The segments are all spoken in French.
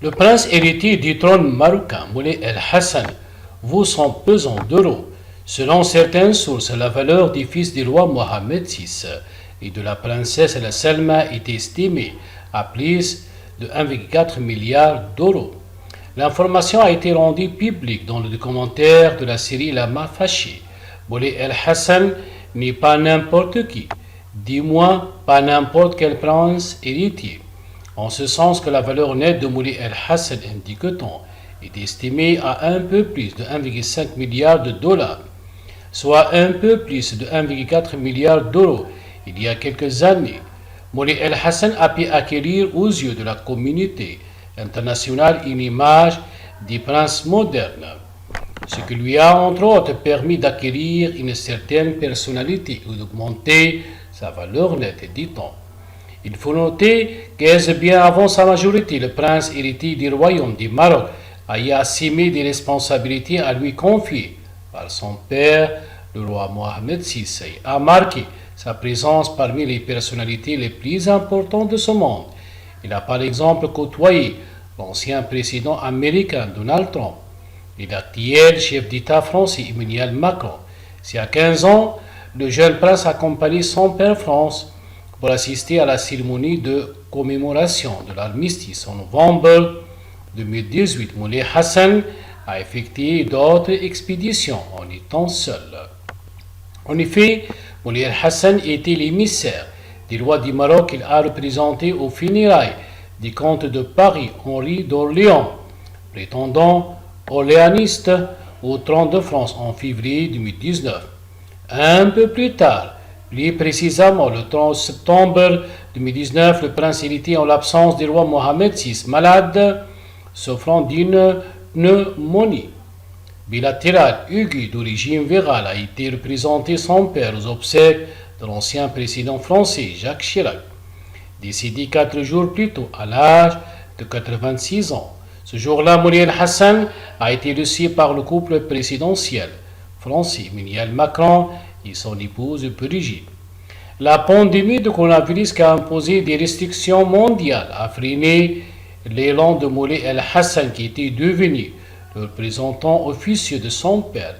Le prince héritier du trône marocain, Moulay El-Hassan, vaut son pesant d'euros. Selon certaines sources, la valeur du fils du roi Mohamed VI et de la princesse El Salma est estimée à plus de 1,4 milliard d'euros. L'information a été rendue publique dans le documentaire de la série Lama Fâché. Moulay El-Hassan n'est pas n'importe qui, du moins pas n'importe quel prince héritier. En ce sens que la valeur nette de Moulay El-Hassan indique-t-on est estimée à un peu plus de 1,5 milliard de dollars, soit un peu plus de 1,4 milliard d'euros il y a quelques années. Moulay El-Hassan a pu acquérir aux yeux de la communauté internationale une image du prince moderne, ce qui lui a entre autres permis d'acquérir une certaine personnalité ou d'augmenter sa valeur nette, dit-on. Il faut noter que bien avant sa majorité, le prince héritier du royaume du Maroc a y assumé des responsabilités à lui confiées par son père, le roi Mohamed VI, et a marqué sa présence parmi les personnalités les plus importantes de ce monde. Il a par exemple côtoyé l'ancien président américain Donald Trump et l'actuel chef d'État français Emmanuel Macron. C'est à 15 ans, le jeune prince a accompagné son père France pour assister à la cérémonie de commémoration de l'armistice en novembre 2018. Moulay Hassan a effectué d'autres expéditions en étant seul. En effet, Moulay Hassan était l'émissaire du roi du Maroc qu'il a représenté aux funérailles du comte de Paris, Henri d'Orléans, prétendant orléaniste au trône de France en février 2019. Un peu plus tard, plus précisément le 30 septembre 2019, le prince héritier en l'absence du roi Mohamed VI, malade, souffrant d'une pneumonie bilatérale aiguë d'origine virale, a été représenté son père aux obsèques de l'ancien président français Jacques Chirac, décédé 4 jours plus tôt à l'âge de 86 ans. Ce jour-là, Moulay El-Hassan a été reçu par le couple présidentiel français Emmanuel Macron et son épouse Brigitte. La pandémie de coronavirus qui a imposé des restrictions mondiales a freiné l'élan de Moulay El-Hassan qui était devenu le représentant officieux de son père,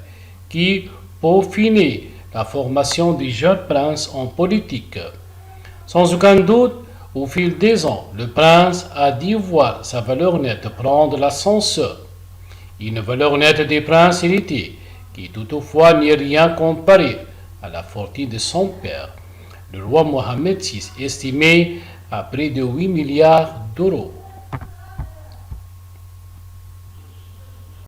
qui peaufinait la formation du jeune prince en politique. Sans aucun doute, au fil des ans, le prince a dû voir sa valeur nette prendre l'ascenseur. Une valeur nette des princes héritiers qui toutefois n'est rien comparé à la fortune de son père, le roi Mohamed VI, estimé à près de 8 milliards d'euros.